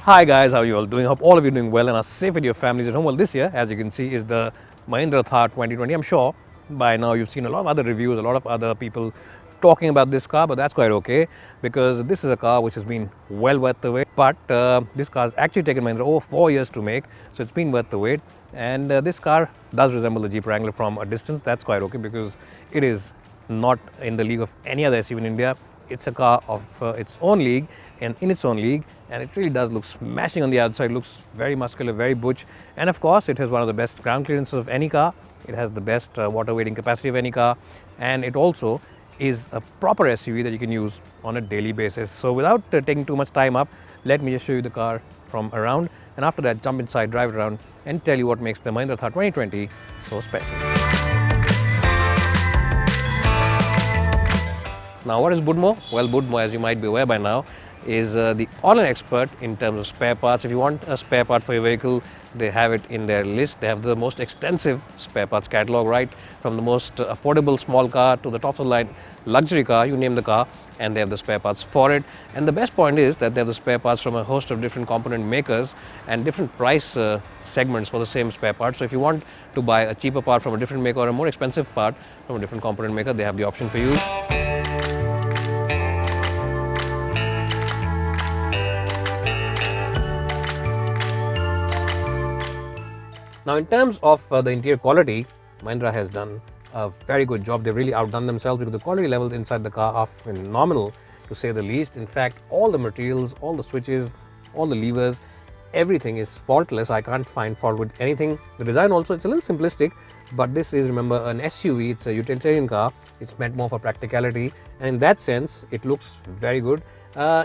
Hi guys, how are you all doing? Hope all of you are doing well and are safe with your families at home. Well, this year, as you can see, is the Mahindra Thar 2020. I'm sure by now you've seen a lot of other reviews, a lot of other people talking about this car, but that's quite okay because this is a car which has been well worth the wait. But this car has actually taken Mahindra over 4 years to make, so it's been worth the wait. And this car does resemble the Jeep Wrangler from a distance. That's quite okay because it is not in the league of any other SUV in India. It's a car of its own league and in its own league, and it really does look smashing on the outside. Looks very muscular, very butch, and of course it has one of the best ground clearances of any car. It has the best water weighting capacity of any car, and it also is a proper SUV that you can use on a daily basis. So without taking too much time up, let me just show you the car from around, and after that jump inside, drive it around and tell you what makes the Mahindra Thar 2020 so special. Now, what is Buddo? Well, Buddo, as you might be aware by now, is the online expert in terms of spare parts. If you want a spare part for your vehicle, they have it in their list. They have the most extensive spare parts catalog, right from the most affordable small car to the top of the line luxury car, you name the car, and they have the spare parts for it. And the best point is that they have the spare parts from a host of different component makers and different price segments for the same spare part. So if you want to buy a cheaper part from a different maker or a more expensive part from a different component maker, they have the option for you. Now, in terms of the interior quality, Mahindra has done a very good job. They've really outdone themselves because the quality levels inside the car are phenomenal, to say the least. In fact, all the materials, all the switches, all the levers, everything is faultless. I can't find fault with anything. The design also, it's a little simplistic, but this is, remember, an SUV. It's a utilitarian car. It's meant more for practicality, and in that sense, it looks very good.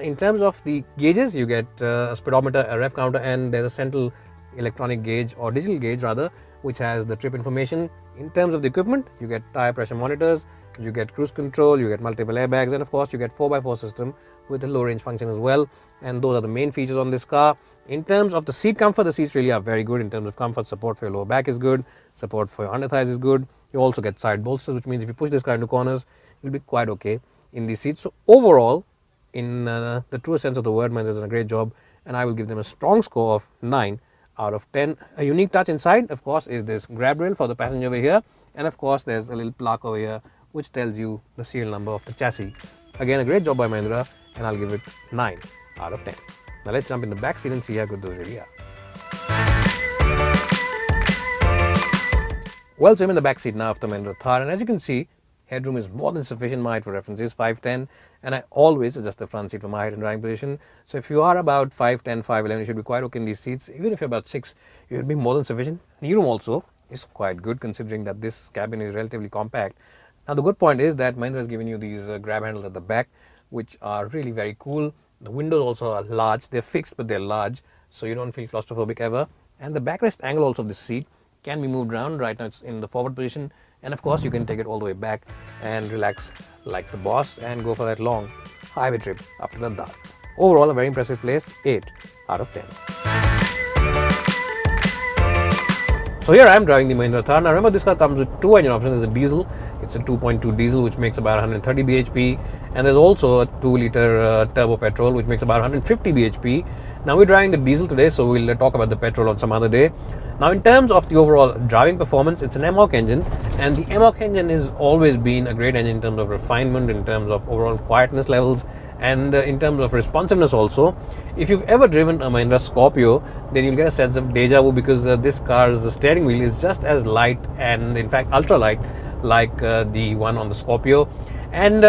In terms of the gauges, you get a speedometer, a rev counter, and there's a central electronic gauge, or digital gauge rather, which has the trip information. In terms of the equipment, you get tire pressure monitors, you get cruise control, you get multiple airbags, and of course you get 4x4 system with a low range function as well. And those are the main features on this car. In terms of the seat comfort, the seats really are very good in terms of comfort. Support for your lower back is good, support for your under thighs is good. You also get side bolsters, which means if you push this car into corners, you'll be quite okay in these seats. So overall, in the truest sense of the word, Mahindra has done a great job, and I will give them a strong score of 9 out of 10. A unique touch inside, of course, is this grab rail for the passenger over here, and of course there's a little plaque over here which tells you the serial number of the chassis. Again, a great job by Mahindra, and I'll give it 9 out of 10. Now let's jump in the back seat and see how good those really are. Well, so I'm in the back seat now of the Mahindra Thar, and as you can see, headroom is more than sufficient. My height for reference is 5'10", and I always adjust the front seat for my height and driving position. So if you are about 5'10", 5'11", you should be quite okay in these seats. Even if you're about 6, you should be more than sufficient. Knee room also is quite good considering that this cabin is relatively compact. Now the good point is that Mahindra has given you these grab handles at the back, which are really very cool. The windows also are large. They're fixed, but they're large, so you don't feel claustrophobic ever. And the backrest angle also of this seat can be moved around. Right now it's in the forward position, and of course you can take it all the way back and relax like the boss and go for that long highway trip up to Ladakh. Overall, a very impressive place. 8 out of 10. So here I am driving the Mahindra Thar. Now remember, this car comes with 2 engine options. There's a diesel. It's a 2.2 diesel which makes about 130 bhp, and there's also a 2-liter turbo petrol which makes about 150 bhp. Now we're driving the diesel today, so we'll talk about the petrol on some other day. Now in terms of the overall driving performance, it's an MOC engine, and the MOC engine has always been a great engine in terms of refinement, in terms of overall quietness levels, and in terms of responsiveness also. If you've ever driven a Mahindra Scorpio, then you'll get a sense of deja vu because this car's steering wheel is just as light, and in fact ultra light, like the one on the Scorpio. And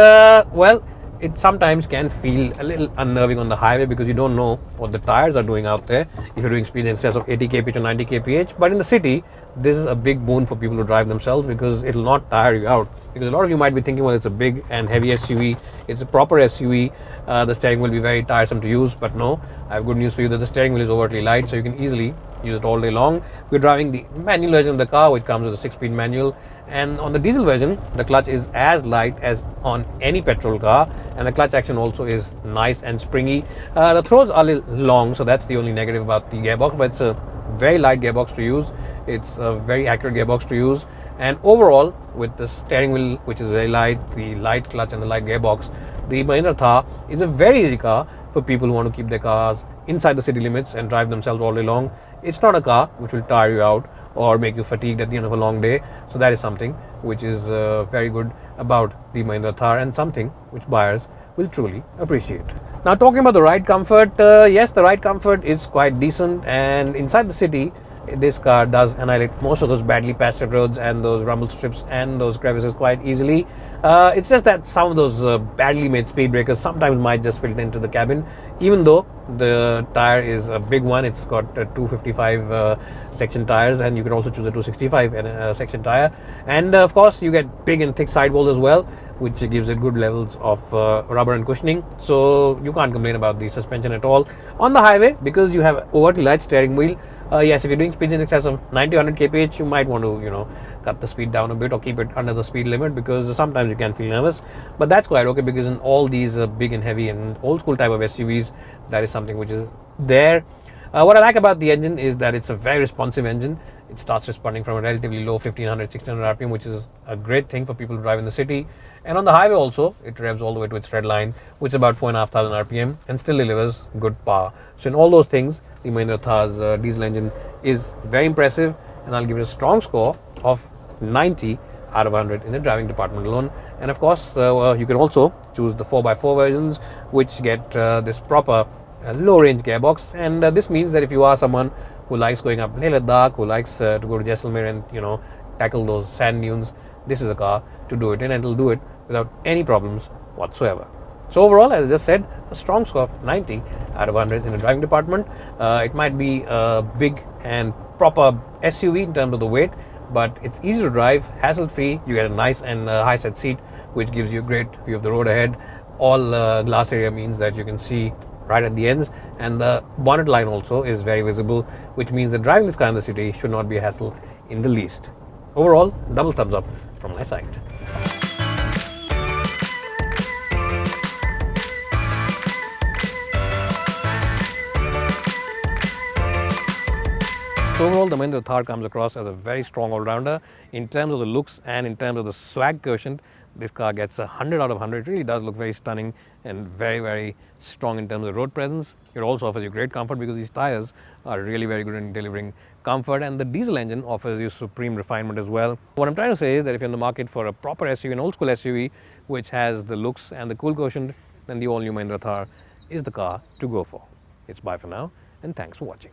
well, it sometimes can feel a little unnerving on the highway because you don't know what the tires are doing out there if you're doing speeds in excess of 80 kph or 90 kph. But in the city, this is a big boon for people who drive themselves because it will not tire you out. Because a lot of you might be thinking, well, it's a big and heavy SUV, it's a proper SUV, the steering will be very tiresome to use. But no, I have good news for you that the steering wheel is overtly light, so you can easily use it all day long. We're driving the manual version of the car, which comes with a 6-speed manual, and on the diesel version, the clutch is as light as on any petrol car, and the clutch action also is nice and springy. The throws are a little long, so that's the only negative about the gearbox, but it's a very light gearbox to use. It's a very accurate gearbox to use, and overall, with the steering wheel, which is very light, the light clutch and the light gearbox, the Mahindra Thar is a very easy car for people who want to keep their cars inside the city limits and drive themselves all day long. It's not a car which will tire you out or make you fatigued at the end of a long day. So that is something which is very good about the Mahindra Thar, and something which buyers will truly appreciate. Now, talking about the ride comfort, yes, the ride comfort is quite decent, and inside the city this car does annihilate most of those badly pastured roads and those rumble strips and those crevices quite easily. It's just that some of those badly made speed breakers sometimes might just filter into the cabin, even though the tire is a big one. It's got 255 section tires, and you can also choose a 265 section tire, and of course you get big and thick sidewalls as well, which gives it good levels of rubber and cushioning. So you can't complain about the suspension at all on the highway, because you have overtly light steering wheel. Yes, if you're doing speeds in excess of 90-100 kph, you might want to, cut the speed down a bit or keep it under the speed limit, because sometimes you can feel nervous. But that's quite okay, because in all these big and heavy and old school type of SUVs, that is something which is there. What I like about the engine is that it's a very responsive engine. It starts responding from a relatively low 1500-1600 RPM, which is a great thing for people who drive in the city. And on the highway also, it revs all the way to its red line, which is about 4,500 RPM, and still delivers good power. So in all those things, the Mahindra Thar's diesel engine is very impressive, and I'll give it a strong score of 90 out of 100 in the driving department alone. And of course, you can also choose the 4x4 versions, which get this proper low range gearbox, and this means that if you are someone who likes going up Leh Ladakh, who likes to go to Jaisalmer and tackle those sand dunes, this is a car to do it in, and it'll do it without any problems whatsoever. So overall, as I just said, a strong score of 90 out of 100 in the driving department. It might be a big and proper SUV in terms of the weight, but it's easy to drive, hassle-free. You get a nice and high-set seat, which gives you a great view of the road ahead. All glass area means that you can see right at the ends, and the bonnet line also is very visible, which means that driving this car in the city should not be a hassle in the least. Overall, double thumbs up from my side. So overall, the Mahindra Thar comes across as a very strong all-rounder in terms of the looks and in terms of the swag quotient. This car gets 100 out of 100. It really does look very stunning and very, very strong in terms of road presence. It also offers you great comfort, because these tires are really very good in delivering comfort, and the diesel engine offers you supreme refinement as well. What I'm trying to say is that if you're in the market for a proper SUV, an old school SUV, which has the looks and the cool quotient, then the all-new Mahindra Thar is the car to go for. It's bye for now, and thanks for watching.